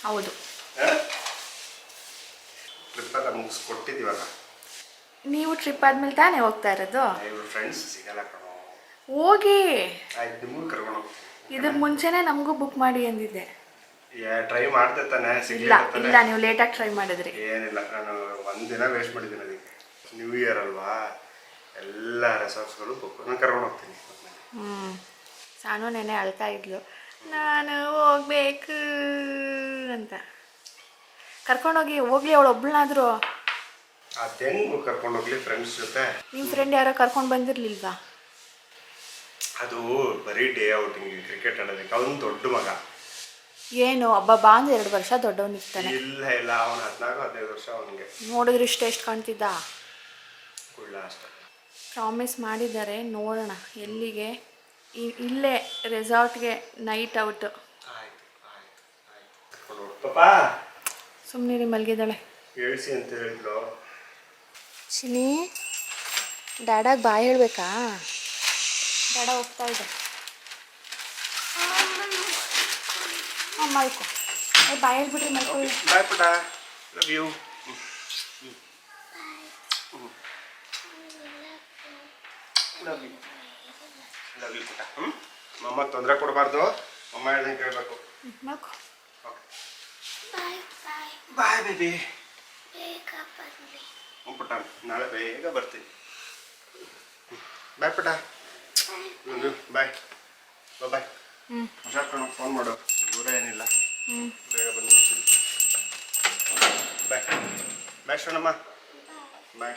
ಹೌದು ಮುಗಿಸ್ಕೊಟ್ಟಿದ್ದೀವಲ್ಲ. ನೀವು ಟ್ರಿಪ್ ಆದ್ಮೇಲೆ ತಾನೇ ಹೋಗ್ತಾ ಇರೋದು? ಫ್ರೆಂಡ್ಸ್ ಸಿಗಲ್ಲ ಕಣೋ. ಹೋಗಿ ನಿಮಗೂ ಕರ್ಕೊಂಡು ಇದ್ರ ಮುಂಚೆನೆ ನಮಗೂ ಬುಕ್ ಮಾಡಿ ಅಂದಿದ್ದೆ. ಟ್ರೈ ಮಾಡ್ದೆ ತಾನೆ, ಇಲ್ಲ ಇಲ್ಲ ನೀವು ಲೇಟಾಗಿ ಟ್ರೈ ಮಾಡಿದ್ರಿ. ಏನಿಲ್ಲ, ನಾನು ಒಂದಿನ ವೇಸ್ಟ್ ಮಾಡಿದ್ದೀನಿ. ಅದಕ್ಕೆ ನ್ಯೂ ಇಯರ್ ಅಲ್ವಾ, ಎಲ್ಲ ರೆಸಾರ್ಟ್ಸ್ಗಳು ಬುಕ್ ನಾನು ಕರ್ಕೊಂಡು ಹೋಗ್ತೀನಿ. ಸಾನು ನೆನೆ ಅಳ್ತಾ ಇದ್ಲು, ನಾನು ಹೋಗ್ಬೇಕು ಅಂತ. ಕರ್ಕೊಂಡೋಗಿ ಹೋಗ್ಲಿ, ಅವಳು ಒಬ್ಳನಾದ್ರು. ಅದೆಂಗ್ ಕರ್ಕೊಂಡು ಹೋಗ್ಲಿ ಫ್ರೆಂಡ್ಸ್ ಜೊತೆ? ನಿಮ್ಮ ಫ್ರೆಂಡ್ ಯಾರೋ ಕರ್ಕೊಂಡು ಬಂದಿರ್ಲಿಲ್ವಾ? ಅದು ಬರೀ ಡೇ ಔಟಿಂಗ್, ಕ್ರಿಕೆಟ್ ಆಡೋದಕ್ಕೆ. ಅವನು ದೊಡ್ಡ ಮಗ. ಏನು ಹಬ್ಬ ಅಂದ್ರೆ 2 ವರ್ಷ ದೊಡ್ಡವನಿರ್ತಾನೆ. ಇಲ್ಲ ಇಲ್ಲ, ಅವನು 14-15 ವರ್ಷ. ಅವನಿಗೆ ನೋಡಿದ್ರೆ ಎಷ್ಟು ಕಾಣ್ತಿದ್ದ. ಅಷ್ಟೇ. ಪ್ರಾಮಿಸ್ ಮಾಡಿದ್ದಾರೆ, ನೋಡೋಣ ಎಲ್ಲಿಗೆ. ಇಲ್ಲೇ ರೆಸಾರ್ಟ್ಗೆ ನೈಟ್ ಔಟ್. ಸುಮ್ಮನೆ ಮಲಗಿದ್ದಾಳೆ. ಹೇಳಿಸಿ ಅಂತ ಹೇಳಿದ್ರು. ಚಿನಿ ಡ್ಯಾಡಾಗ ಬಾಯ್ ಹೇಳ್ಬೇಕಾ? ಡ್ಯಾಡ ಹೋಗ್ತಾ ಇದೆ. ಮಲ್ಕೊ. ಬಾಯ್ ಹೇಳ್ಬಿಟ್ರಿ ಮಲ್ಕೊಳ್ಳಿ. ಬಾಯ್ ಪುಟ, ಲವ್ ಯು. ಲವ್ ಯು ಪುಟ. ಮಮ್ಮ ತೊಂದರೆ ಕೊಡಬಾರ್ದು, ಮಮ್ಮ ಹೇಳ್ದಂಗೆ ಕೇಳಬೇಕು. ಮಲ್ಕೊ. Bye baby. ಪುಟ ನಾಳೆ ಬೇಗ ಬರ್ತೀನಿ. ಬಾಯ್ ಪುಟ. ಬಾಯ್ ಬಾಯ್. ಹುಷಾರ್ ಕಣೋ, ಫೋನ್ ಮಾಡು, ದೂರ ಏನಿಲ್ಲ. ಬೇಗ ಬಂದ್ಬಿಡ್ತೀನಿ. ಬಾಯ್ ಬಾಯ್ ಶರಣಮ್ಮ. ಬಾಯ್.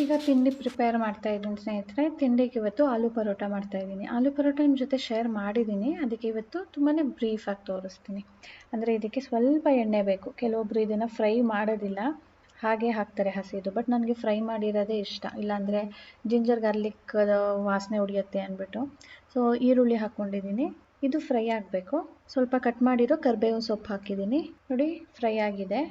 ಈಗ ತಿಂಡಿ ಪ್ರಿಪೇರ್ ಮಾಡ್ತಾ ಇದ್ದೀನಿ ಸ್ನೇಹಿತರೆ. ತಿಂಡಿಗೆ ಇವತ್ತು ಆಲೂ ಪರೋಟ ಮಾಡ್ತಾ ಇದ್ದೀನಿ. ಆಲೂ ಪರೋಟ ನಿಮ್ಮ ಜೊತೆ ಶೇರ್ ಮಾಡಿದ್ದೀನಿ, ಅದಕ್ಕೆ ಇವತ್ತು ತುಂಬಾ ಬ್ರೀಫಾಗಿ ತೋರಿಸ್ತೀನಿ. ಅಂದರೆ ಇದಕ್ಕೆ ಸ್ವಲ್ಪ ಎಣ್ಣೆ ಬೇಕು. ಕೆಲವೊಬ್ರು ಇದನ್ನು ಫ್ರೈ ಮಾಡೋದಿಲ್ಲ, ಹಾಗೆ ಹಾಕ್ತಾರೆ ಹಸಿದು. ಬಟ್ ನನಗೆ ಫ್ರೈ ಮಾಡಿರೋದೇ ಇಷ್ಟ, ಇಲ್ಲಾಂದರೆ ಜಿಂಜರ್ ಗಾರ್ಲಿಕ್ ವಾಸನೆ ಹೊಡಿಯುತ್ತೆ ಅಂದ್ಬಿಟ್ಟು. ಸೊ ಈರುಳ್ಳಿ ಹಾಕ್ಕೊಂಡಿದ್ದೀನಿ, ಇದು ಫ್ರೈ ಆಗಬೇಕು. ಸ್ವಲ್ಪ ಕಟ್ ಮಾಡಿರೋ ಕರಿಬೇವಿನ ಸೊಪ್ಪು ಹಾಕಿದ್ದೀನಿ. ನೋಡಿ ಫ್ರೈ ಆಗಿದೆ.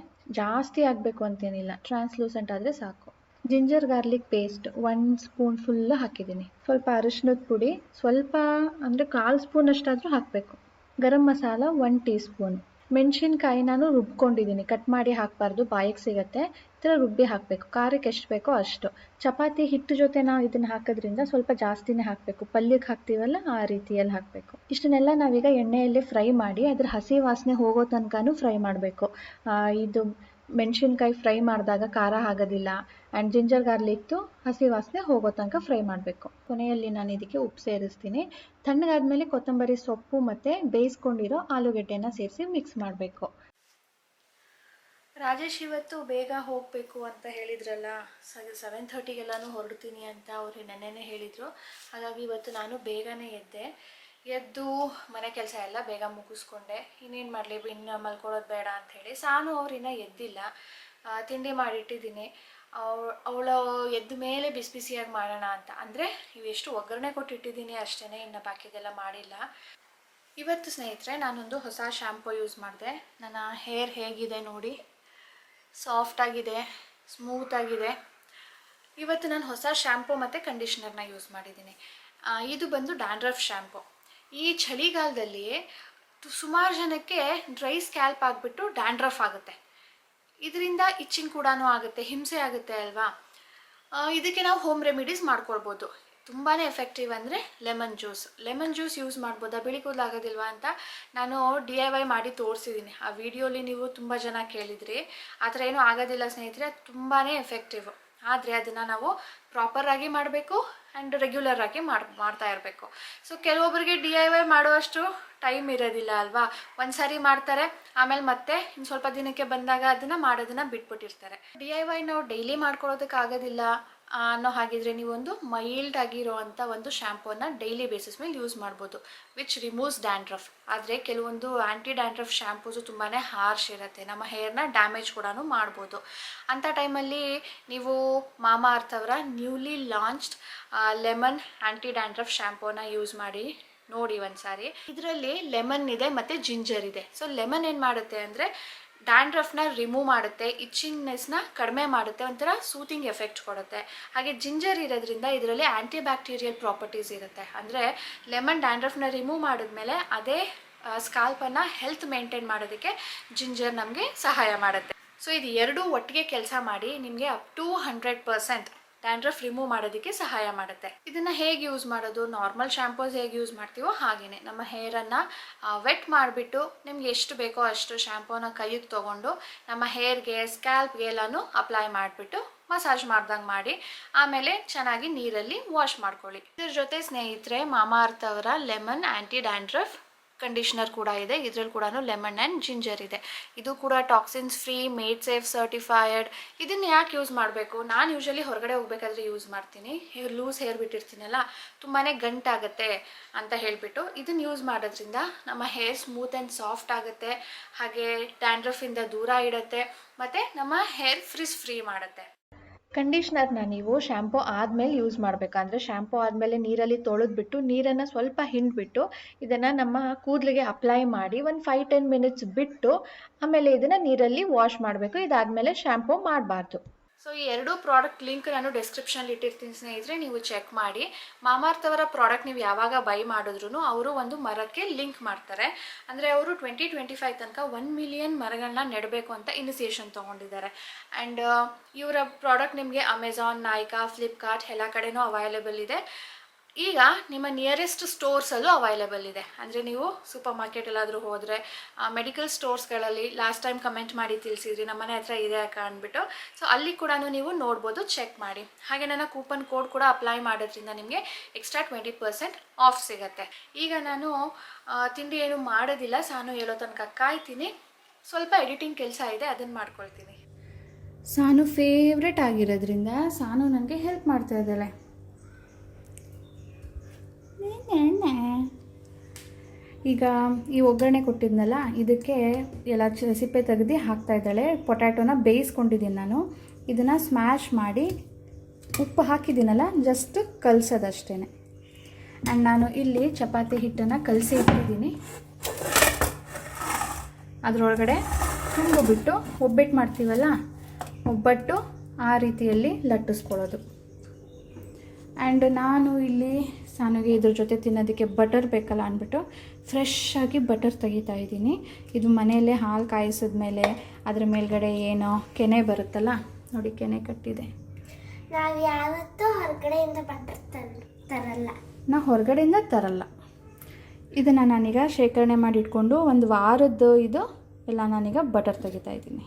ಜಾಸ್ತಿ ಆಗಬೇಕು ಅಂತೇನಿಲ್ಲ, ಟ್ರಾನ್ಸ್ಲೂಸೆಂಟ್ ಆದರೆ ಸಾಕು. Ginger garlic paste 1 spoon full ಹಾಕಿದ್ದೀನಿ. ಸ್ವಲ್ಪ ಅರಿಶಿನದ ಪುಡಿ ಸ್ವಲ್ಪ ಅಂದರೆ 1/4 ಸ್ಪೂನ್ ಅಷ್ಟಾದರೂ ಹಾಕಬೇಕು. Garam masala 1 tea spoon. ಮೆಣಸಿನ್ಕಾಯಿ ನಾನು ರುಬ್ಕೊಂಡಿದ್ದೀನಿ, ಕಟ್ ಮಾಡಿ ಹಾಕಬಾರ್ದು, ಬಾಯಿಗೆ ಸಿಗುತ್ತೆ. ಈ ಥರ ರುಬ್ಬಿ ಹಾಕಬೇಕು. ಖಾರಕ್ಕೆ ಎಷ್ಟು ಬೇಕೋ ಅಷ್ಟು. ಚಪಾತಿ ಹಿಟ್ಟು ಜೊತೆ ನಾವು ಇದನ್ನು ಹಾಕೋದ್ರಿಂದ ಸ್ವಲ್ಪ ಜಾಸ್ತಿನೇ ಹಾಕಬೇಕು. ಪಲ್ಯಕ್ಕೆ ಹಾಕ್ತೀವಲ್ಲ ಆ ರೀತಿಯಲ್ಲಿ ಹಾಕಬೇಕು. ಇಷ್ಟನ್ನೆಲ್ಲ ನಾವೀಗ ಎಣ್ಣೆಯಲ್ಲಿ ಫ್ರೈ ಮಾಡಿ ಅದ್ರ ಹಸಿ ವಾಸನೆ ಹೋಗೋ ತನಕನೂ ಫ್ರೈ ಮಾಡಬೇಕು. ಇದು ಮೆಣಸಿನ್ಕಾಯಿ ಫ್ರೈ ಮಾಡಿದಾಗ ಖಾರ ಆಗೋದಿಲ್ಲ. ಆ್ಯಂಡ್ ಜಿಂಜರ್ ಗಾರ್ಲಿಕ್ದು ಹಸಿ ವಾಸನೆ ಹೋಗೋ ತನಕ ಫ್ರೈ ಮಾಡಬೇಕು. ಕೊನೆಯಲ್ಲಿ ನಾನು ಇದಕ್ಕೆ ಉಪ್ಪು ಸೇರಿಸ್ತೀನಿ. ತಣ್ಣಗಾದ್ಮೇಲೆ ಕೊತ್ತಂಬರಿ ಸೊಪ್ಪು ಮತ್ತು ಬೇಯಿಸ್ಕೊಂಡಿರೋ ಆಲೂಗೆಡ್ಡೆನ ಸೇರಿಸಿ ಮಿಕ್ಸ್ ಮಾಡಬೇಕು. ರಾಜೇಶ್ ಇವತ್ತು ಬೇಗ ಹೋಗಬೇಕು ಅಂತ ಹೇಳಿದ್ರಲ್ಲ, 7:30ಗೆಲ್ಲನೂ ಹೊರಡ್ತೀನಿ ಅಂತ ಅವ್ರು ನೆನ್ನೆನೇ ಹೇಳಿದರು. ಹಾಗಾಗಿ ಇವತ್ತು ನಾನು ಬೇಗನೆ ಎದ್ದು ಮನೆ ಕೆಲಸ ಎಲ್ಲ ಬೇಗ ಮುಗಿಸ್ಕೊಂಡೆ. ಇನ್ನೇನು ಮಾಡಲಿ, ಇನ್ನು ಮಲ್ಕೊಳ್ಳೋದು ಬೇಡ ಅಂಥೇಳಿ. ಸಾನು ಅವ್ರು ಇನ್ನೂ ಎದ್ದಿಲ್ಲ, ತಿಂಡಿ ಮಾಡಿಟ್ಟಿದ್ದೀನಿ. ಅವಳು ಎದ್ದ ಮೇಲೆ ಬಿಸಿ ಬಿಸಿಯಾಗಿ ಮಾಡೋಣ ಅಂತ. ಅಂದರೆ ಇವೆಷ್ಟು ಒಗ್ಗರಣೆ ಕೊಟ್ಟಿಟ್ಟಿದ್ದೀನಿ ಅಷ್ಟೇ, ಇನ್ನು ಬಾಕಿದೆಲ್ಲ ಮಾಡಿಲ್ಲ. ಇವತ್ತು ಸ್ನೇಹಿತರೆ ನಾನೊಂದು ಹೊಸ ಶ್ಯಾಂಪೂ ಯೂಸ್ ಮಾಡಿದೆ. ನನ್ನ ಹೇರ್ ಹೇಗಿದೆ ನೋಡಿ, ಸಾಫ್ಟಾಗಿದೆ, ಸ್ಮೂತಾಗಿದೆ. ಇವತ್ತು ನಾನು ಹೊಸ ಶ್ಯಾಂಪೂ ಮತ್ತು ಕಂಡೀಷ್ನರ್ನ ಯೂಸ್ ಮಾಡಿದ್ದೀನಿ. ಇದು ಬಂದು ಡ್ಯಾಂಡ್ರಫ್ ಶ್ಯಾಂಪೂ. ಈ ಚಳಿಗಾಲದಲ್ಲಿ ಸುಮಾರು ಜನಕ್ಕೆ ಡ್ರೈ ಸ್ಕ್ಯಾಲ್ಪ್ ಆಗಿಬಿಟ್ಟು ಡ್ಯಾಂಡ್ರಫ್ ಆಗುತ್ತೆ. ಇದರಿಂದ ಇಚ್ಚಿಂಗ್ ಕೂಡ ಆಗುತ್ತೆ, ಹಿಂಸೆ ಆಗುತ್ತೆ ಅಲ್ವಾ. ಇದಕ್ಕೆ ನಾವು ಹೋಮ್ ರೆಮಿಡೀಸ್ ಮಾಡ್ಕೊಳ್ಬೋದು. ತುಂಬಾ ಎಫೆಕ್ಟಿವ್ ಅಂದರೆ ಲೆಮನ್ ಜ್ಯೂಸ್ ಯೂಸ್ ಮಾಡ್ಬೋದಾ, ಬಿಳಿ ಕೂದಲಾಗೋದಿಲ್ವಾ ಅಂತ ನಾನು DIY ಮಾಡಿ ತೋರಿಸಿದ್ದೀನಿ. ಆ ವಿಡಿಯೋಲಿ ನೀವು ತುಂಬ ಜನ ಕೇಳಿದ್ರಿ. ಆ ಥರ ಏನೂ ಆಗೋದಿಲ್ಲ ಸ್ನೇಹಿತರೆ, ತುಂಬಾ ಎಫೆಕ್ಟಿವ್. ಆದರೆ ಅದನ್ನು ನಾವು ಪ್ರಾಪರಾಗಿ ಮಾಡಬೇಕು ಆ್ಯಂಡ್ ರೆಗ್ಯುಲರ್ ಆಗಿ ಮಾಡ್ತಾ ಇರಬೇಕು. ಸೊ ಕೆಲವೊಬ್ಬರಿಗೆ DIY ಮಾಡುವಷ್ಟು ಟೈಮ್ ಇರೋದಿಲ್ಲ ಅಲ್ವಾ. ಒಂದು ಸಾರಿ ಮಾಡ್ತಾರೆ, ಆಮೇಲೆ ಮತ್ತೆ ಇನ್ನು ಸ್ವಲ್ಪ ದಿನಕ್ಕೆ ಬಂದಾಗ ಅದನ್ನು ಮಾಡೋದನ್ನು ಬಿಟ್ಬಿಟ್ಟಿರ್ತಾರೆ. DIY ನಾವು ಡೈಲಿ ಮಾಡ್ಕೊಳ್ಳೋದಕ್ಕಾಗೋದಿಲ್ಲ ಅನ್ನೋ ಹಾಗಿದ್ರೆ ನೀವೊಂದು ಮೈಲ್ಡ್ ಆಗಿರೋವಂಥ ಒಂದು ಶ್ಯಾಂಪೂನ ಡೈಲಿ ಬೇಸಿಸ್ ಮೇಲೆ ಯೂಸ್ ಮಾಡ್ಬೋದು, ವಿಚ್ ರಿಮೂವ್ಸ್ ಡ್ಯಾಂಡ್ರಫ್. ಆದರೆ ಕೆಲವೊಂದು ಆ್ಯಂಟಿ ಡ್ಯಾಂಡ್ರಫ್ ಶ್ಯಾಂಪೂಸು ತುಂಬಾ ಹಾರ್ಶ್ ಇರುತ್ತೆ, ನಮ್ಮ ಹೇರ್ನ ಡ್ಯಾಮೇಜ್ ಕೂಡ ಮಾಡ್ಬೋದು. ಅಂಥ ಟೈಮಲ್ಲಿ ನೀವು ಮಾಮಾಅರ್ತ್ ಅವರ ನ್ಯೂಲಿ ಲಾಂಚ್ಡ್ ಲೆಮನ್ ಆ್ಯಂಟಿ ಡ್ಯಾಂಡ್ರಫ್ ಶ್ಯಾಂಪೂನ ಯೂಸ್ ಮಾಡಿ ನೋಡಿ ಒಂದು ಸಾರಿ. ಇದರಲ್ಲಿ ಲೆಮನ್ ಇದೆ ಮತ್ತು ಜಿಂಜರ್ ಇದೆ. ಸೊ ಲೆಮನ್ ಏನು ಮಾಡುತ್ತೆ ಅಂದರೆ ಡ್ಯಾಂಡ್ರಫ್ನ ರಿಮೂವ್ ಮಾಡುತ್ತೆ, ಇಚ್ಚಿಂಗ್ನೆಸ್ನ ಕಡಿಮೆ ಮಾಡುತ್ತೆ, ಒಂಥರ ಸೂತಿಂಗ್ ಎಫೆಕ್ಟ್ ಕೊಡುತ್ತೆ. ಹಾಗೆ ಜಿಂಜರ್ ಇರೋದ್ರಿಂದ ಇದರಲ್ಲಿ ಆ್ಯಂಟಿ ಬ್ಯಾಕ್ಟೀರಿಯಲ್ ಪ್ರಾಪರ್ಟೀಸ್ ಇರುತ್ತೆ. ಅಂದರೆ ಲೆಮನ್ ಡ್ಯಾಂಡ್ರಫ್ನ ರಿಮೂವ್ ಮಾಡಿದ್ಮೇಲೆ ಅದೇ ಸ್ಕಾಲ್ಪನ್ನು ಹೆಲ್ತ್ ಮೇಂಟೈನ್ ಮಾಡೋದಕ್ಕೆ ಜಿಂಜರ್ ನಮಗೆ ಸಹಾಯ ಮಾಡುತ್ತೆ. ಸೊ ಇದು ಎರಡೂ ಒಟ್ಟಿಗೆ ಕೆಲಸ ಮಾಡಿ ನಿಮಗೆ ಅಪ್ ಟು 100% ಡ್ಯಾಂಡ್ರಫ್ ರಿಮೂವ್ ಮಾಡೋದಕ್ಕೆ ಸಹಾಯ ಮಾಡುತ್ತೆ. ಇದನ್ನು ಹೇಗೆ ಯೂಸ್ ಮಾಡೋದು, ನಾರ್ಮಲ್ ಶ್ಯಾಂಪೂಸ್ ಹೇಗೆ ಯೂಸ್ ಮಾಡ್ತೀವೋ ಹಾಗೆಯೇ ನಮ್ಮ ಹೇರನ್ನು ವೆಟ್ ಮಾಡಿಬಿಟ್ಟು ನಿಮ್ಗೆ ಎಷ್ಟು ಬೇಕೋ ಅಷ್ಟು ಶ್ಯಾಂಪೂನ ಕೈಗೆ ತೊಗೊಂಡು ನಮ್ಮ ಹೇರ್ಗೆ ಸ್ಕ್ಯಾಲ್ಪ್ಗೆ ಎಲ್ಲನೂ ಅಪ್ಲೈ ಮಾಡಿಬಿಟ್ಟು ಮಸಾಜ್ ಮಾಡ್ದಂಗೆ ಮಾಡಿ ಆಮೇಲೆ ಚೆನ್ನಾಗಿ ನೀರಲ್ಲಿ ವಾಶ್ ಮಾಡ್ಕೊಳ್ಳಿ. ಇದ್ರ ಜೊತೆ ಸ್ನೇಹಿತರೆ ಮಾಮಾಅರ್ತ್ ಅವರ ಲೆಮನ್ ಆ್ಯಂಟಿ ಡ್ಯಾಂಡ್ರಫ್ ಕಂಡೀಷ್ನರ್ ಕೂಡ ಇದೆ. ಇದರಲ್ಲಿ ಕೂಡ ಲೆಮನ್ ಆ್ಯಂಡ್ ಜಿಂಜರ್ ಇದೆ. ಇದು ಕೂಡ toxins free, made safe certified. ಇದನ್ನು ಯಾಕೆ ಯೂಸ್ ಮಾಡಬೇಕು, ನಾನು ಯೂಶಲಿ ಹೊರಗಡೆ ಹೋಗ್ಬೇಕಾದ್ರೆ ಯೂಸ್ ಮಾಡ್ತೀನಿ. ಲೂಸ್ ಹೇರ್ ಬಿಟ್ಟಿರ್ತೀನಲ್ಲ, ತುಂಬಾ ಗಂಟಾಗುತ್ತೆ ಅಂತ ಹೇಳಿಬಿಟ್ಟು ಇದನ್ನು ಯೂಸ್ ಮಾಡೋದ್ರಿಂದ ನಮ್ಮ ಹೇರ್ ಸ್ಮೂತ್ ಆ್ಯಂಡ್ ಸಾಫ್ಟ್ ಆಗುತ್ತೆ. ಹಾಗೆ ಡ್ಯಾಂಡ್ರಫಿಂದ ದೂರ ಇಡುತ್ತೆ ಮತ್ತು ನಮ್ಮ ಹೇರ್ ಫ್ರೀ ಮಾಡುತ್ತೆ. ಕಂಡೀಷ್ನರ್ನ ನೀವು ಶ್ಯಾಂಪೂ ಆದಮೇಲೆ ಯೂಸ್ ಮಾಡಬೇಕಂದ್ರೆ ಶ್ಯಾಂಪೂ ಆದಮೇಲೆ ನೀರಲ್ಲಿ ತೊಳೆದ್ಬಿಟ್ಟು ನೀರನ್ನು ಸ್ವಲ್ಪ ಹಿಂಡ್ಬಿಟ್ಟು ಇದನ್ನು ನಮ್ಮ ಕೂದಲಿಗೆ ಅಪ್ಲೈ ಮಾಡಿ ಒಂದು 5-10 ಮಿನಿಟ್ಸ್ ಬಿಟ್ಟು ಆಮೇಲೆ ಇದನ್ನು ನೀರಲ್ಲಿ ವಾಶ್ ಮಾಡಬೇಕು. ಇದಾದಮೇಲೆ ಶ್ಯಾಂಪೂ ಮಾಡಬಾರ್ದು. ಸೊ ಈ ಎರಡೂ ಪ್ರಾಡಕ್ಟ್ ಲಿಂಕ್ ನಾನು ಡಿಸ್ಕ್ರಿಪ್ಷನಲ್ಲಿ ಇಟ್ಟಿರ್ತೀನಿ ಸ್ನೇಹಿತರೆ, ನೀವು ಚೆಕ್ ಮಾಡಿ. ಮಾಮಾಅರ್ತ್ ಅವರ ಪ್ರಾಡಕ್ಟ್ ನೀವು ಯಾವಾಗ ಬೈ ಮಾಡಿದ್ರು ಅವರು ಒಂದು ಮರಕ್ಕೆ ಲಿಂಕ್ ಮಾಡ್ತಾರೆ. ಅಂದರೆ ಅವರು 2025 ತನಕ 1 ಮಿಲಿಯನ್ ಮರಗಳನ್ನ ನೆಡಬೇಕು ಅಂತ ಇನಿಸಿಯೇಷನ್ ತೊಗೊಂಡಿದ್ದಾರೆ. ಆ್ಯಂಡ್ ಇವರ ಪ್ರಾಡಕ್ಟ್ ನಿಮಗೆ ಅಮೆಝಾನ್, ನಾಯ್ಕಾ, ಫ್ಲಿಪ್ಕಾರ್ಟ್ ಎಲ್ಲ ಕಡೆನೂ ಅವೈಲೇಬಲ್ ಇದೆ. ಈಗ ನಿಮ್ಮ ನಿಯರೆಸ್ಟ್ ಸ್ಟೋರ್ಸಲ್ಲೂ ಅವೈಲೇಬಲ್ ಇದೆ. ಅಂದರೆ ನೀವು ಸೂಪರ್ ಮಾರ್ಕೆಟ್ ಎಲ್ಲಾದರೂ ಹೋದರೆ, ಮೆಡಿಕಲ್ ಸ್ಟೋರ್ಸ್ಗಳಲ್ಲಿ ಲಾಸ್ಟ್ ಟೈಮ್ ಕಮೆಂಟ್ ಮಾಡಿ ತಿಳಿಸಿದ್ರಿ ನಮ್ಮ ಮನೆ ಹತ್ರ ಇದೆ ಯಾಕೆ ಅಂದ್ಬಿಟ್ಟು. ಸೊ ಅಲ್ಲಿ ಕೂಡ ನೀವು ನೋಡ್ಬೋದು, ಚೆಕ್ ಮಾಡಿ. ಹಾಗೆ ನನ್ನ ಕೂಪನ್ ಕೋಡ್ ಕೂಡ ಅಪ್ಲೈ ಮಾಡೋದ್ರಿಂದ ನಿಮಗೆ ಎಕ್ಸ್ಟ್ರಾ 20% ಆಫ್ ಸಿಗುತ್ತೆ. ಈಗ ನಾನು ತಿಂಡಿ ಏನು ಮಾಡೋದಿಲ್ಲ, ಸಾನು ಹೇಳೋ ತನಕ ಕಾಯ್ತೀನಿ. ಸ್ವಲ್ಪ ಎಡಿಟಿಂಗ್ ಕೆಲಸ ಇದೆ, ಅದನ್ನು ಮಾಡ್ಕೊಳ್ತೀನಿ. ಸಾನು ಫೇವ್ರೆಟ್ ಆಗಿರೋದ್ರಿಂದ ಸಾನು ನನಗೆ ಹೆಲ್ಪ್ ಮಾಡ್ತಾ ಇದ್ದಾಳೆ. ಈಗ ಈ ಒಗ್ಗರಣೆ ಕೊಟ್ಟಿದ್ನಲ್ಲ, ಇದಕ್ಕೆ ಎಲ್ಲ ಸಿಪ್ಪೆ ತೆಗೆದು ಹಾಕ್ತಾ ಇದ್ದಾಳೆ. ಪೊಟ್ಯಾಟೋನ ಬೇಯಿಸ್ಕೊಂಡಿದ್ದೀನಿ ನಾನು. ಇದನ್ನು ಸ್ಮ್ಯಾಶ್ ಮಾಡಿ ಉಪ್ಪು ಹಾಕಿದ್ದೀನಲ್ಲ, ಜಸ್ಟ್ ಕಲಸೋದಷ್ಟೇ. ಆ್ಯಂಡ್ ನಾನು ಇಲ್ಲಿ ಚಪಾತಿ ಹಿಟ್ಟನ್ನು ಕಲಸಿ ಇಟ್ಟಿದ್ದೀನಿ. ಅದರೊಳಗಡೆ ತುಂಬಿಬಿಟ್ಟು ಒಬ್ಬಟ್ಟು ಮಾಡ್ತೀವಲ್ಲ, ಒಬ್ಬಟ್ಟು ಆ ರೀತಿಯಲ್ಲಿ ಲಟ್ಟಿಸ್ಕೊಳ್ಳೋದು. ಆ್ಯಂಡ್ ನಾನು ಇಲ್ಲಿ ಸಾನುಗೆ ಇದ್ರ ಜೊತೆ ತಿನ್ನೋದಕ್ಕೆ ಬಟರ್ ಬೇಕಲ್ಲ ಅಂದ್ಬಿಟ್ಟು ಫ್ರೆಶ್ ಆಗಿ ಬಟರ್ ತೆಗಿತಾ ಇದ್ದೀನಿ. ಇದು ಮನೆಯಲ್ಲೇ ಹಾಲು ಕಾಯಿಸಿದ್ಮೇಲೆ ಅದ್ರ ಮೇಲ್ಗಡೆ ಏನೋ ಕೆನೆ ಬರುತ್ತಲ್ಲ ನೋಡಿ, ಕೆನೆ ಕಟ್ಟಿದೆ. ನಾವು ಯಾವತ್ತೂ ಹೊರಗಡೆಯಿಂದ ಬಟರ್ ತರಲ್ಲ. ನಾ ಹೊರಗಡೆಯಿಂದ ತರಲ್ಲ. ಇದನ್ನು ನಾನೀಗ ಶೇಖರಣೆ ಮಾಡಿ ಇಟ್ಕೊಂಡು ಒಂದು ವಾರದ್ದು ಇದು ಎಲ್ಲ ನಾನೀಗ ಬಟರ್ ತೆಗಿತಾ ಇದ್ದೀನಿ.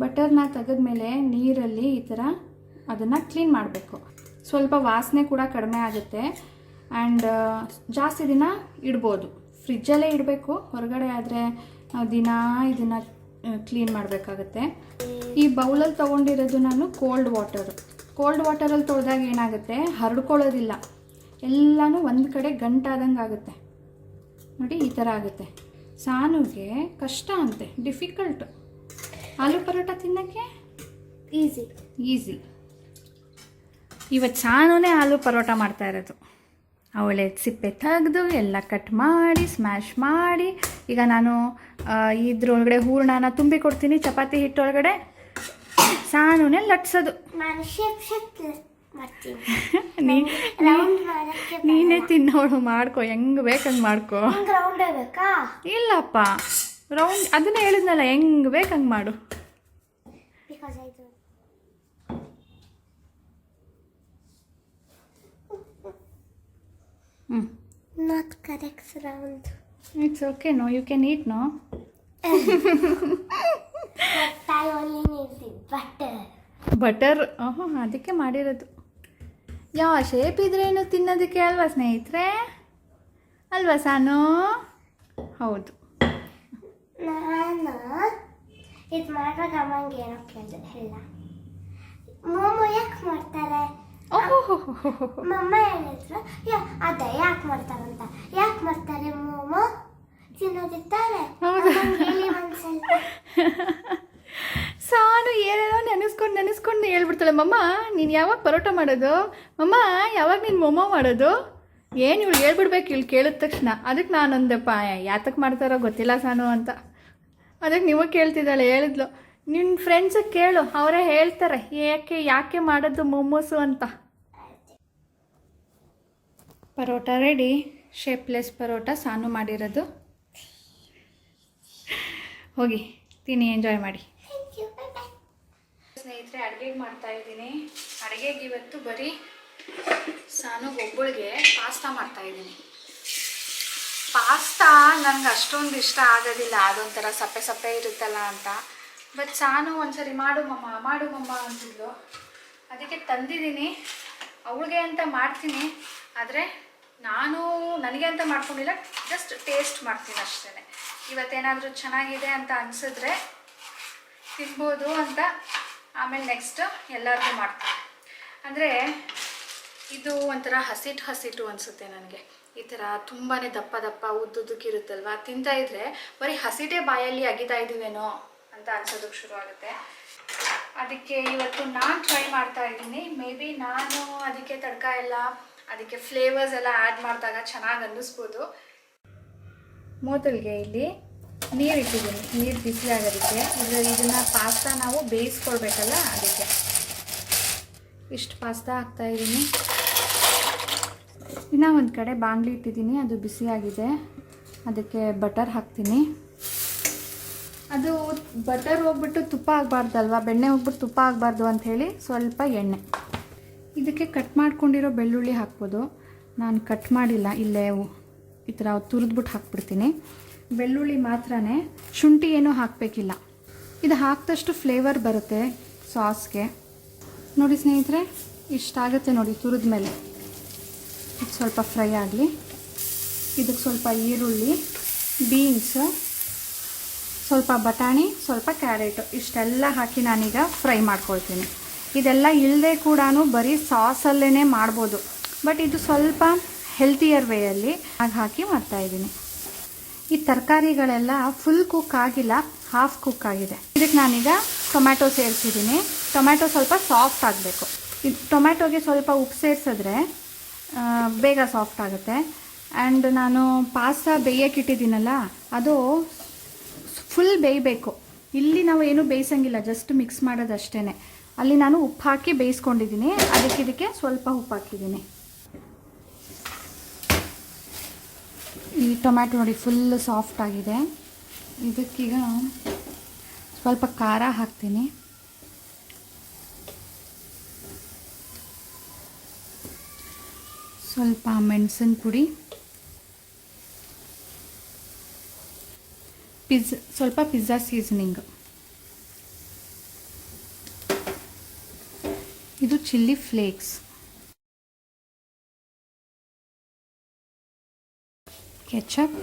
ಬಟರ್ನ ತೆಗೆದ್ಮೇಲೆ ನೀರಲ್ಲಿ ಈ ಥರ ಅದನ್ನು ಕ್ಲೀನ್ ಮಾಡಬೇಕು. ಸ್ವಲ್ಪ ವಾಸನೆ ಕೂಡ ಕಡಿಮೆ ಆಗುತ್ತೆ. ಆ್ಯಂಡ್ ಜಾಸ್ತಿ ದಿನ ಇಡ್ಬೋದು. ಫ್ರಿಜ್ಜಲ್ಲೇ ಇಡಬೇಕು. ಹೊರಗಡೆ ಆದರೆ ನಾವು ದಿನ ಇದನ್ನು ಕ್ಲೀನ್ ಮಾಡಬೇಕಾಗತ್ತೆ. ಈ ಬೌಲಲ್ಲಿ ತೊಗೊಂಡಿರೋದು ನಾನು ಕೋಲ್ಡ್ ವಾಟರಲ್ಲಿ ತೊಳೆದಾಗ ಏನಾಗುತ್ತೆ, ಹರಡ್ಕೊಳ್ಳೋದಿಲ್ಲ, ಎಲ್ಲನೂ ಒಂದು ಕಡೆ ಗಂಟಾದಂಗೆ ಆಗುತ್ತೆ ನೋಡಿ, ಈ ಥರ ಆಗುತ್ತೆ. ಸಾನುಗೆ ಕಷ್ಟ ಅಂತೆ, ಡಿಫಿಕಲ್ಟ್. ಆಲೂ ಪರೋಟ ತಿನ್ನೋಕ್ಕೆ ಈಸಿ. ಇವತ್ತು ಸಾನುನೇ ಆಲೂ ಪರೋಟ ಮಾಡ್ತಾ ಇರೋದು. ಅವಳೆ ಸಿಪ್ಪೆ ತೆಗೆದು ಎಲ್ಲ ಕಟ್ ಮಾಡಿ ಸ್ಮ್ಯಾಶ್ ಮಾಡಿ ಈಗ ನಾನು ಇದ್ರೊಳಗಡೆ ಹೂರಣನ ತುಂಬಿ ಕೊಡ್ತೀನಿ. ಚಪಾತಿ ಹಿಟ್ಟೊಳಗಡೆ ಸಾನುನೇ ಲಟ್ಸೋದು. ನೀನೇ ತಿನ್ನೋಳು, ಮಾಡ್ಕೊ, ಹೆಂಗೆ ಬೇಕಂಗೆ ಮಾಡ್ಕೊ. ಇಲ್ಲಪ್ಪ, ರೌಂಡ್ ಅದನ್ನೇ ಹೇಳಿದ್ನಲ್ಲ, ಹೆಂಗೆ ಬೇಕು ಹಂಗೆ ಮಾಡು. Not correct round. It's okay, no, you can eat, no? But I only need the butter. Butter ಅದಕ್ಕೆ ಮಾಡಿರೋದು. ಯಾವ ಶೇಪ್ ಇದ್ರೇನು ತಿನ್ನೋದಕ್ಕೆ ಅಲ್ವಾ ಸ್ನೇಹಿತರೆ, ಅಲ್ವಾ ಸಾನು? ಹೌದು. ನಾನು ಇದು ಮಾಡುವಾಗ ಅಮ್ಮಂಗೆ ಏನೋ ಕೇಳಿದೆ, ಇಲ್ಲ ಮೋಮೋ ಯಾಕೆ ಮಾಡ್ತಾರೆ? ಮಮ್ಮ ಹೇಳಿದ್ರು ಅದ ಯಾಕೆ ಮಾಡ್ತಾರಂತ. ಯಾಕೆ ಮಾಡ್ತಾರೆ ಮೋಮೋ? ತಿನ್ನೋದಿದ್ದಾರೆ. ಹೇಳಿ ಒಂದ್ಸಲ್ಪ. ಸಾನು ಏನೇನೋ ನೆನೆಸ್ಕೊಂಡು ಹೇಳ್ಬಿಡ್ತಾಳೆ, ಮಮ್ಮ ನೀನು ಯಾವಾಗ ಪರೋಟ ಮಾಡೋದು, ಮಮ್ಮ ಯಾವಾಗ ನೀನು ಮೊಮೋ ಮಾಡೋದು, ಏನು ಇವಳು ಹೇಳ್ಬಿಡ್ಬೇಕು, ಇಲ್ಲಿ ಕೇಳಿದ ತಕ್ಷಣ. ಅದಕ್ಕೆ ನಾನೊಂದಪ್ಪ ಯಾತಕ್ಕೆ ಮಾಡ್ತಾರೋ ಗೊತ್ತಿಲ್ಲ ಸಾನು ಅಂತ. ಅದಕ್ಕೆ ನೀವು ಕೇಳ್ತಿದ್ದಾಳೆ, ಹೇಳಿದ್ಲು ನಿನ್ನ ಫ್ರೆಂಡ್ಸಿಗೆ ಕೇಳು, ಅವರೇ ಹೇಳ್ತಾರೆ ಯಾಕೆ ಮಾಡೋದು ಮೊಮೋಸು ಅಂತ. ಪರೋಟ ರೆಡಿ. ಶೇಪ್ಲೆಸ್ ಪರೋಟ ಸಾನು ಮಾಡಿರೋದು. ಹೋಗಿ ತಿನ್ನಿ, ಎಂಜಾಯ್ ಮಾಡಿ. ಸ್ನೇಹಿತರೆ, ಅಡುಗೆಗೆ ಮಾಡ್ತಾಯಿದ್ದೀನಿ. ಅಡುಗೆಗೆ ಇವತ್ತು ಬರೀ ಸಾನು ಒಬ್ಬಳಿಗೆ ಪಾಸ್ತಾ ಮಾಡ್ತಾಯಿದ್ದೀನಿ. ಪಾಸ್ತಾ ನನಗೆ ಅಷ್ಟೊಂದು ಇಷ್ಟ ಆಗೋದಿಲ್ಲ, ಅದೊಂಥರ ಸಪ್ಪೆ ಸಪ್ಪೆ ಇರುತ್ತಲ್ಲ ಅಂತ. ಬಟ್ ಸಾನು ಒಂದ್ಸರಿ ಮಾಡು ಮಮ್ಮ ಅಂತಿದ್ಲು, ಅದಕ್ಕೆ ತಂದಿದ್ದೀನಿ. ಅವಳಿಗೆ ಅಂತ ಮಾಡ್ತೀನಿ, ಆದರೆ ನನಗೆ ಅಂತ ಮಾಡ್ಕೊಂಡಿಲ್ಲ, ಜಸ್ಟ್ ಟೇಸ್ಟ್ ಮಾಡ್ತೀನಿ ಅಷ್ಟೇ. ಇವತ್ತೇನಾದರೂ ಚೆನ್ನಾಗಿದೆ ಅಂತ ಅನಿಸಿದ್ರೆ ತಿನ್ಬೋದು ಅಂತ, ಆಮೇಲೆ ನೆಕ್ಸ್ಟ್ ಎಲ್ಲರಿಗೂ ಮಾಡ್ತೀನಿ. ಅಂದರೆ ಇದು ಒಂಥರ ಹಸಿಟ್ಟು ಅನಿಸುತ್ತೆ ನನಗೆ. ಈ ಥರ ತುಂಬಾ ದಪ್ಪ ಉದ್ದುದ್ದಕ್ಕಿರುತ್ತಲ್ವ, ತಿಂತಾಯಿದ್ರೆ ಬರೀ ಹಸಿಟೇ ಬಾಯಲ್ಲಿ ಅಗಿತಾ ಇದ್ದೀವೇನೋ ಅಂತ ಅನ್ಸೋದಕ್ಕೆ ಶುರು ಆಗುತ್ತೆ. ಅದಕ್ಕೆ ಇವತ್ತು ನಾನು ಟ್ರೈ ಮಾಡ್ತಾ ಇದ್ದೀನಿ. ಮೇ ಬಿ ನಾನು ಅದಕ್ಕೆ ತಡ್ಕ ಎಲ್ಲ, ಅದಕ್ಕೆ ಫ್ಲೇವರ್ಸ್ ಎಲ್ಲ ಆ್ಯಡ್ ಮಾಡಿದಾಗ ಚೆನ್ನಾಗಿ ಅನ್ನಿಸ್ಬೋದು. ಮೂತಲ್ಗೆ ಇಲ್ಲಿ ನೀರು ಇಟ್ಟಿದ್ದೀನಿ, ನೀರು ಬಿಸಿ ಆಗೋದಕ್ಕೆ. ಇದನ್ನು ಪಾಸ್ತಾ ನಾವು ಬೇಯಿಸ್ಕೊಳ್ಬೇಕಲ್ಲ, ಅದಕ್ಕೆ ಇಷ್ಟು ಪಾಸ್ತಾ ಹಾಕ್ತಾಯಿದ್ದೀನಿ. ಇನ್ನೂ ಒಂದು ಕಡೆ ಬಾಣಲಿ ಇಟ್ಟಿದ್ದೀನಿ, ಅದು ಬಿಸಿಯಾಗಿದೆ. ಅದಕ್ಕೆ ಬಟರ್ ಹಾಕ್ತೀನಿ. ಅದು ಬಟರ್ ಹೋಗ್ಬಿಟ್ಟು ತುಪ್ಪ ಆಗಬಾರ್ದಲ್ವ, ಬೆಣ್ಣೆ ಹೋಗ್ಬಿಟ್ಟು ತುಪ್ಪ ಆಗಬಾರ್ದು ಅಂಥೇಳಿ ಸ್ವಲ್ಪ ಎಣ್ಣೆ. ಇದಕ್ಕೆ ಕಟ್ ಮಾಡ್ಕೊಂಡಿರೋ ಬೆಳ್ಳುಳ್ಳಿ ಹಾಕ್ಬೋದು. ನಾನು ಕಟ್ ಮಾಡಿಲ್ಲ, ಇಲ್ಲೇ ಈ ಥರ ತುರಿದ್ಬಿಟ್ಟು ಹಾಕ್ಬಿಡ್ತೀನಿ. ಬೆಳ್ಳುಳ್ಳಿ ಮಾತ್ರನೇ, ಶುಂಠಿ ಏನೂ ಹಾಕಬೇಕಿಲ್ಲ. ಇದು ಹಾಕಿದಷ್ಟು ಫ್ಲೇವರ್ ಬರುತ್ತೆ ಸಾಸ್ಗೆ. ನೋಡಿ ಸ್ನೇಹಿತರೆ, ಇಷ್ಟಾಗುತ್ತೆ ನೋಡಿ ತುರಿದ ಮೇಲೆ. ಇದು ಸ್ವಲ್ಪ ಫ್ರೈ ಆಗಲಿ. ಇದಕ್ಕೆ ಸ್ವಲ್ಪ ಈರುಳ್ಳಿ, ಬೀನ್ಸು, ಸ್ವಲ್ಪ ಬಟಾಣಿ, ಸ್ವಲ್ಪ ಕ್ಯಾರೆಟು, ಇಷ್ಟೆಲ್ಲ ಹಾಕಿ ನಾನೀಗ ಫ್ರೈ ಮಾಡ್ಕೊಳ್ತೀನಿ. ಇದೆಲ್ಲ ಇಲ್ಲದೆ ಕೂಡ ಬರೀ ಸಾಸಲ್ಲೇ ಮಾಡ್ಬೋದು, ಬಟ್ ಇದು ಸ್ವಲ್ಪ ಹೆಲ್ತಿಯರ್ ವೇಯಲ್ಲಿ ಹಾಕಿ ಮಾಡ್ತಾಯಿದ್ದೀನಿ. ಈ ತರಕಾರಿಗಳೆಲ್ಲ ಫುಲ್ ಕುಕ್ ಆಗಿಲ್ಲ, ಹಾಫ್ ಕುಕ್ ಆಗಿದೆ. ಇದಕ್ಕೆ ನಾನೀಗ ಟೊಮ್ಯಾಟೊ ಸೇರಿಸಿದ್ದೀನಿ. ಟೊಮ್ಯಾಟೊ ಸ್ವಲ್ಪ ಸಾಫ್ಟ್ ಆಗಬೇಕು. ಇದು ಟೊಮ್ಯಾಟೊಗೆ ಸ್ವಲ್ಪ ಉಪ್ಪು ಸೇರಿಸಿದ್ರೆ ಬೇಗ ಸಾಫ್ಟ್ ಆಗುತ್ತೆ. ಆ್ಯಂಡ್ ನಾನು ಪಾಸ್ತಾ ಬೇಯಕ್ಕಿಟ್ಟಿದ್ದೀನಲ್ಲ, ಅದು ಫುಲ್ ಬೇಯಬೇಕು. ಇಲ್ಲಿ ನಾವು ಏನೂ ಬೇಯಿಸಂಗಿಲ್ಲ, ಜಸ್ಟ್ ಮಿಕ್ಸ್ ಮಾಡೋದಷ್ಟೇ. ಅಲ್ಲಿ ನಾನು ಉಪ್ಪು ಹಾಕಿ ಬೇಯಿಸ್ಕೊಂಡಿದ್ದೀನಿ, ಇದಕ್ಕೆ ಸ್ವಲ್ಪ ಉಪ್ಪು ಹಾಕಿದ್ದೀನಿ. ಈ ಟೊಮ್ಯಾಟೊ ನೋಡಿ ಫುಲ್ ಸಾಫ್ಟ್ ಆಗಿದೆ. ಇದಕ್ಕೀಗ ಸ್ವಲ್ಪ ಖಾರ ಹಾಕ್ತೀನಿ. ಸ್ವಲ್ಪ ಮೆಣಸಿನ ಪುಡಿ, ಸ್ವಲ್ಪ ಪಿಜ್ಜಾ ಸೀಸನಿಂಗ್, ಇದು ಚಿಲ್ಲಿ ಫ್ಲೇಕ್ಸ್, ಕೆಚಪ್.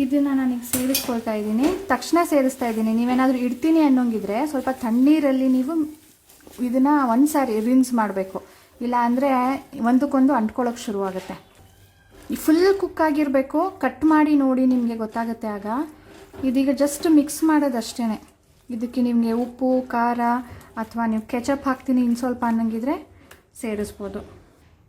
ಇದನ್ನು ನಾನೀಗ ಸೇರಿಸ್ಕೊಳ್ತಾ ಇದ್ದೀನಿ. ತಕ್ಷಣ ಸೇರಿಸ್ತಾ ಇದ್ದೀನಿ. ನೀವೇನಾದರೂ ಇಡ್ತೀನಿ ಅನ್ನೋಂಗಿದ್ರೆ ಸ್ವಲ್ಪ ತಣ್ಣೀರಲ್ಲಿ ನೀವು ಇದನ್ನು ಒಂದು ಸಾರಿ ರಿನ್ಸ್ ಮಾಡಬೇಕು, ಇಲ್ಲ ಅಂದರೆ ಒಂದಕ್ಕೊಂದು ಅಂಟ್ಕೊಳ್ಳೋಕೆ ಶುರುವಾಗುತ್ತೆ. ಫುಲ್ ಕುಕ್ ಆಗಿರಬೇಕು. ಕಟ್ ಮಾಡಿ ನೋಡಿ, ನಿಮಗೆ ಗೊತ್ತಾಗುತ್ತೆ ಆಗ. ಇದೀಗ ಜಸ್ಟ್ ಮಿಕ್ಸ್ ಮಾಡೋದಷ್ಟೇ. ಇದಕ್ಕೆ ನಿಮಗೆ ಉಪ್ಪು, ಖಾರ ಅಥವಾ ನೀವು ಕೆಚಪ್ ಹಾಕ್ತೀನಿ ಇನ್ನು ಸ್ವಲ್ಪ ಅನ್ನಂಗಿದ್ರೆ ಸೇರಿಸ್ಬೋದು.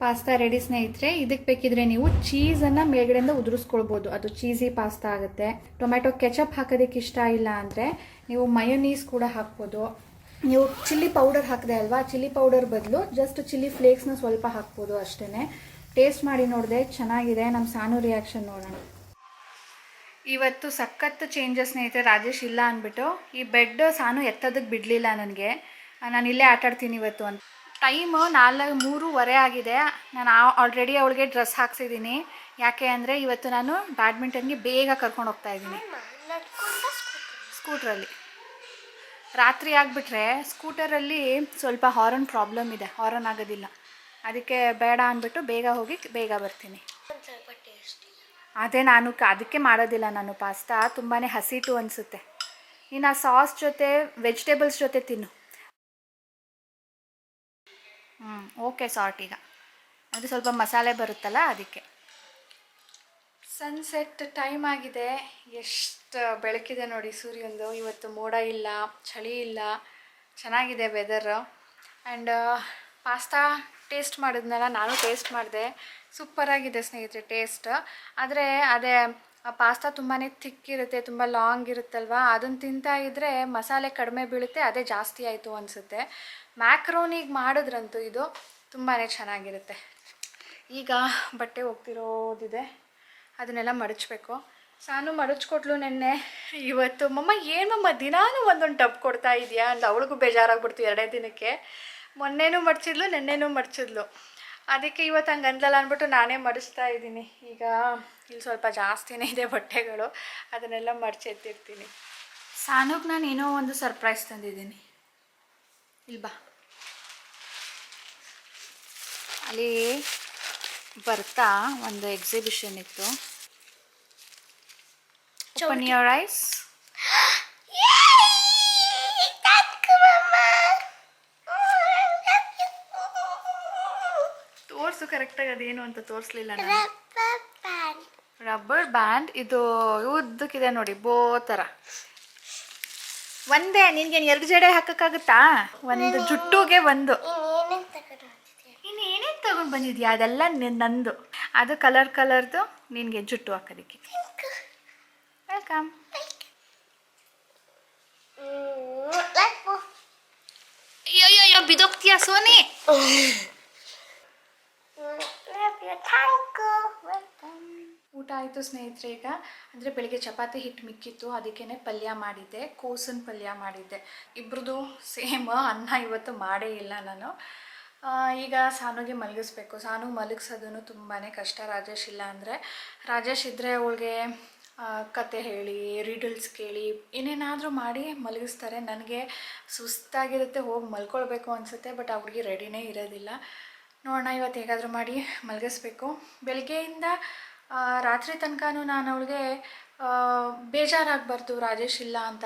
ಪಾಸ್ತಾ ರೆಡಿ ಸ್ನೇಹಿತರೆ. ಇದಕ್ಕೆ ಬೇಕಿದ್ರೆ ನೀವು ಚೀಸನ್ನು ಮೇಲ್ಗಡೆಯಿಂದ ಉದುರಿಸ್ಕೊಳ್ಬೋದು, ಅದು ಚೀಸಿ ಪಾಸ್ತಾ ಆಗುತ್ತೆ. ಟೊಮ್ಯಾಟೊ ಕೆಚಪ್ ಹಾಕೋದಕ್ಕೆ ಇಷ್ಟ ಇಲ್ಲ ಅಂದರೆ ನೀವು ಮಯೋನೀಸ್ ಕೂಡ ಹಾಕ್ಬೋದು. ನೀವು ಚಿಲ್ಲಿ ಪೌಡರ್ ಹಾಕಿದೆ ಅಲ್ವಾ, ಚಿಲ್ಲಿ ಪೌಡರ್ ಬದಲು ಜಸ್ಟ್ ಚಿಲ್ಲಿ ಫ್ಲೇಕ್ಸ್ನ ಸ್ವಲ್ಪ ಹಾಕ್ಬೋದು ಅಷ್ಟೇ. ಟೇಸ್ಟ್ ಮಾಡಿ ನೋಡಿದೆ, ಚೆನ್ನಾಗಿದೆ. ನಮ್ಮ ಸಾನು ರಿಯಾಕ್ಷನ್ ನೋಡೋಣ. ಇವತ್ತು ಸಖತ್ತು ಚೇಂಜಸ್ ಸ್ನೇಹಿತರೆ. ರಾಜೇಶ್ ಇಲ್ಲ ಅಂದ್ಬಿಟ್ಟು ಈ ಬೆಡ್ ಸಾನು ಎತ್ತೋದಕ್ಕೆ ಬಿಡಲಿಲ್ಲ ನನಗೆ. ನಾನು ಇಲ್ಲೇ ಆಟಾಡ್ತೀನಿ ಇವತ್ತು ಅಂತ. ಟೈಮು 3:30 ಆಗಿದೆ. ನಾನು ಆಲ್ರೆಡಿ ಅವಳಿಗೆ ಡ್ರೆಸ್ ಹಾಕ್ಸಿದ್ದೀನಿ. ಯಾಕೆ ಅಂದರೆ ಇವತ್ತು ನಾನು ಬ್ಯಾಡ್ಮಿಂಟನ್ಗೆ ಬೇಗ ಕರ್ಕೊಂಡು ಹೋಗ್ತಾ ಇದ್ದೀನಿ ಸ್ಕೂಟ್ರಲ್ಲಿ. ರಾತ್ರಿ ಆಗಿಬಿಟ್ರೆ ಸ್ಕೂಟರಲ್ಲಿ ಸ್ವಲ್ಪ ಹಾರನ್ ಪ್ರಾಬ್ಲಮ್ ಇದೆ, ಹಾರನ್ ಆಗೋದಿಲ್ಲ. ಅದಕ್ಕೆ ಬೇಡ ಅಂದ್ಬಿಟ್ಟು ಬೇಗ ಹೋಗಿ ಬೇಗ ಬರ್ತೀನಿ. ಅದೇ ನಾನು ಅದಕ್ಕೆ ಮಾಡೋದಿಲ್ಲ ನಾನು ಪಾಸ್ತಾ. ತುಂಬಾ ಹಸಿಟ್ಟು ಅನಿಸುತ್ತೆ. ನೀನು ಆ ಸಾಸ್ ಜೊತೆ ವೆಜಿಟೇಬಲ್ಸ್ ಜೊತೆ ತಿನ್ನು. Okay sort. ಈಗ ಅದು ಸ್ವಲ್ಪ ಮಸಾಲೆ ಬರುತ್ತಲ್ಲ ಅದಕ್ಕೆ. ಸನ್ಸೆಟ್ ಟೈಮ್ ಆಗಿದೆ. ಎಷ್ಟು ಬೆಳಕಿದೆ ನೋಡಿ ಸೂರ್ಯಂದು. ಇವತ್ತು ಮೋಡ ಇಲ್ಲ, ಚಳಿ ಇಲ್ಲ, ಚೆನ್ನಾಗಿದೆ ವೆದರ್. ಆ್ಯಂಡ್ ಪಾಸ್ತಾ ಟೇಸ್ಟ್ ಮಾಡಿದ್ನಲ್ಲ, ನಾನು ಟೇಸ್ಟ್ ಮಾಡಿದೆ. ಸೂಪರಾಗಿದೆ ಸ್ನೇಹಿತರೆ ಟೇಸ್ಟ್. ಆದರೆ ಅದೇ ಪಾಸ್ತಾ ತುಂಬಾ ಥಿಕ್ಕಿರುತ್ತೆ, ತುಂಬ ಲಾಂಗ್ ಇರುತ್ತಲ್ವ, ಅದನ್ನು ತಿಂತಾ ಇದ್ದರೆ ಮಸಾಲೆ ಕಡಿಮೆ ಬೀಳುತ್ತೆ, ಅದೇ ಜಾಸ್ತಿ ಆಯಿತು ಅನಿಸುತ್ತೆ. ಮ್ಯಾಕ್ರೋನಿಗೆ ಮಾಡಿದ್ರಂತೂ ಇದು ತುಂಬಾ ಚೆನ್ನಾಗಿರುತ್ತೆ. ಈಗ ಬಟ್ಟೆ ಹೋಗ್ತಿರೋದಿದೆ, ಅದನ್ನೆಲ್ಲ ಮಡಚಬೇಕು. ಸಾನು ಮಡಚ್ಕೊಟ್ಲು ನೆನ್ನೆ. ಇವತ್ತು ಮಮ್ಮ ಏನು ಮಮ್ಮ ದಿನಾನು ಒಂದೊಂದು ಟಬ್ ಕೊಡ್ತಾ ಇದೆಯಾ ಅಂತ ಅವಳಿಗೂ ಬೇಜಾರಾಗ್ಬಿಡ್ತು 2 ದಿನಕ್ಕೆ. ಮೊನ್ನೆನೂ ಮಡಚಿದ್ಲು, ನೆನ್ನೆನೂ ಮಡಚಿದ್ಲು. ಅದಕ್ಕೆ ಇವತ್ತು ಹಂಗೆ ಅಂದಲ್ಲ ಅಂದ್ಬಿಟ್ಟು ನಾನೇ ಮಡಿಸ್ತಾ ಇದ್ದೀನಿ. ಈಗ ಇಲ್ಲಿ ಸ್ವಲ್ಪ ಜಾಸ್ತಿನೇ ಇದೆ ಬಟ್ಟೆಗಳು, ಅದನ್ನೆಲ್ಲ ಮಡಚಿ ಎತ್ತಿರ್ತೀನಿ. ಸಾನುಗೆ ನಾನು ಏನೋ ಒಂದು ಸರ್ಪ್ರೈಸ್ ತಂದಿದ್ದೀನಿ. ಇಲ್ಲಿ ಬಾ, ಅಲ್ಲಿ ಬರ್ತಾ ಒಂದು ಎಕ್ಸಿಬಿಷನ್ ಇತ್ತು. Open your eyes. ತೋರಿಸು ಕರೆಕ್ಟಾಗಿ ಅದೇನು ಅಂತ ತೋರಿಸ್ಲಿಲ್ಲ ನಾನು. Rubber band. ಇದು ಉದ್ದಕ್ಕಿದೆ ನೋಡಿ, ಬೋ ಥರ. ಒಂದೇ ನಿನ್ಗೇನು 2 ಜಡೆ ಹಾಕೋಕ್ಕಾಗುತ್ತಾ? ಒಂದು ಜುಟ್ಟುಗೆ ಒಂದು. ನೀನು ಏನೇನು ತಗೊಂಡು ಬಂದಿದ್ಯಾ? ಅದೆಲ್ಲ ನಂದು. ಅದು ಕಲರ್ದು ನಿನಗೆ ಜುಟ್ಟು ಹಾಕೋದಕ್ಕೆ. ವೆಲ್ಕಮ್. ಅಯ್ಯೋ ಬಿದೋಗ್ತೀಯಾ ಸೋನಿ? ಊಟ ಆಯಿತು ಸ್ನೇಹಿತರೆ. ಈಗ ಅಂದರೆ ಬೆಳಿಗ್ಗೆ ಚಪಾತಿ ಹಿಟ್ಟು ಮಿಕ್ಕಿತ್ತು, ಅದಕ್ಕೇ ಪಲ್ಯ ಮಾಡಿದ್ದೆ, ಕೋಸನ್ ಪಲ್ಯ ಮಾಡಿದ್ದೆ. ಇಬ್ರದ್ದು ಸೇಮ್. ಅನ್ನ ಇವತ್ತು ಮಾಡೇ ಇಲ್ಲ ನಾನು. ಈಗ ಸಾನುಗೆ ಮಲಗಿಸ್ಬೇಕು. ಸಾನು ಮಲಗಿಸೋದು ತುಂಬಾ ಕಷ್ಟ. ರಾಜೇಶ್ ಇಲ್ಲ ಅಂದರೆ, ರಾಜೇಶ್ ಇದ್ದರೆ ಅವಳಿಗೆ ಕತೆ ಹೇಳಿ, ರೀಡಲ್ಸ್ ಕೇಳಿ, ಏನೇನಾದರೂ ಮಾಡಿ ಮಲಗಿಸ್ತಾರೆ. ನನಗೆ ಸುಸ್ತಾಗಿರುತ್ತೆ, ಹೋಗಿ ಮಲ್ಕೊಳ್ಬೇಕು ಅನಿಸುತ್ತೆ. ಬಟ್ ಅವ್ರಿಗೆ ರೆಡಿನೇ ಇರೋದಿಲ್ಲ. ನೋಡೋಣ, ಇವತ್ತು ಹೇಗಾದರೂ ಮಾಡಿ ಮಲಗಿಸ್ಬೇಕು. ಬೆಳಗ್ಗೆಯಿಂದ ರಾತ್ರಿ ತನಕನೂ ನಾನು ಅವಳಿಗೆ ಬೇಜಾರಾಗಬಾರ್ದು ರಾಜೇಶ್ ಇಲ್ಲ ಅಂತ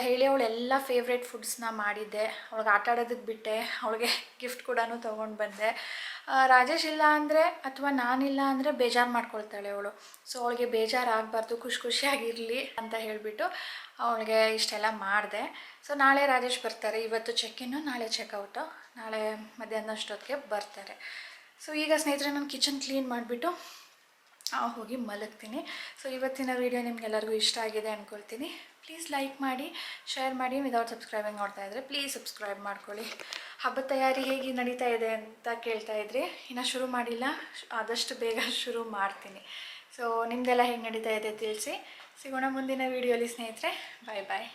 ಹೇಳಿ ಅವಳೆಲ್ಲ ಫೇವ್ರೇಟ್ ಫುಡ್ಸ್ನ ಮಾಡಿದ್ದೆ. ಅವಳಿಗೆ ಆಟ ಆಡೋದಕ್ಕೆ ಬಿಟ್ಟೆ, ಅವಳಿಗೆ ಗಿಫ್ಟ್ ಕೂಡ ತೊಗೊಂಡು ಬಂದೆ. ರಾಜೇಶ್ ಇಲ್ಲ ಅಂದರೆ ಅಥವಾ ನಾನಿಲ್ಲ ಅಂದರೆ ಬೇಜಾರು ಮಾಡ್ಕೊಳ್ತಾಳೆ ಅವಳು. ಸೊ ಅವಳಿಗೆ ಬೇಜಾರಾಗಬಾರ್ದು, ಖುಷಿಯಾಗಿರಲಿ ಅಂತ ಹೇಳಿಬಿಟ್ಟು ಅವಳಿಗೆ ಇಷ್ಟೆಲ್ಲ ಮಾಡಿದೆ. ಸೊ ನಾಳೆ ರಾಜೇಶ್ ಬರ್ತಾರೆ. ಇವತ್ತು ಚೆಕ್-ಇನ್ನು, ನಾಳೆ ಚೆಕ್ಔಟು. ನಾಳೆ ಮಧ್ಯಾಹ್ನ ಅಷ್ಟೊತ್ತಿಗೆ ಬರ್ತಾರೆ. ಸೊ ಈಗ ಸ್ನೇಹಿತರೆ ನಾನು ಕಿಚನ್ ಕ್ಲೀನ್ ಮಾಡಿಬಿಟ್ಟು ಹೋಗಿ ಮಲಗ್ತೀನಿ. ಸೊ ಇವತ್ತಿನ ವೀಡಿಯೋ ನಿಮಗೆಲ್ಲರಿಗೂ ಇಷ್ಟ ಆಗಿದೆ ಅಂದ್ಕೊಳ್ತೀನಿ. ಪ್ಲೀಸ್ ಲೈಕ್ ಮಾಡಿ, ಶೇರ್ ಮಾಡಿ. ವಿದೌಟ್ ಸಬ್ಸ್ಕ್ರೈಬಿಂಗ್ ನೋಡ್ತಾ ಇದ್ದರೆ ಪ್ಲೀಸ್ ಸಬ್ಸ್ಕ್ರೈಬ್ ಮಾಡ್ಕೊಳ್ಳಿ. ಹಬ್ಬದ ತಯಾರಿ ಹೇಗೆ ನಡೀತಾ ಇದೆ ಅಂತ ಕೇಳ್ತಾ ಇದ್ರಿ. ಇನ್ನೂ ಶುರು ಮಾಡಿಲ್ಲ, ಆದಷ್ಟು ಬೇಗ ಶುರು ಮಾಡ್ತೀನಿ. ಸೊ ನಿಮ್ಮದೆಲ್ಲ ಹೇಗೆ ನಡೀತಾ ಇದೆ ತಿಳಿಸಿ. ಸಿಗೋಣ ಮುಂದಿನ ವೀಡಿಯೋಲಿ ಸ್ನೇಹಿತರೆ. ಬಾಯ್ ಬಾಯ್.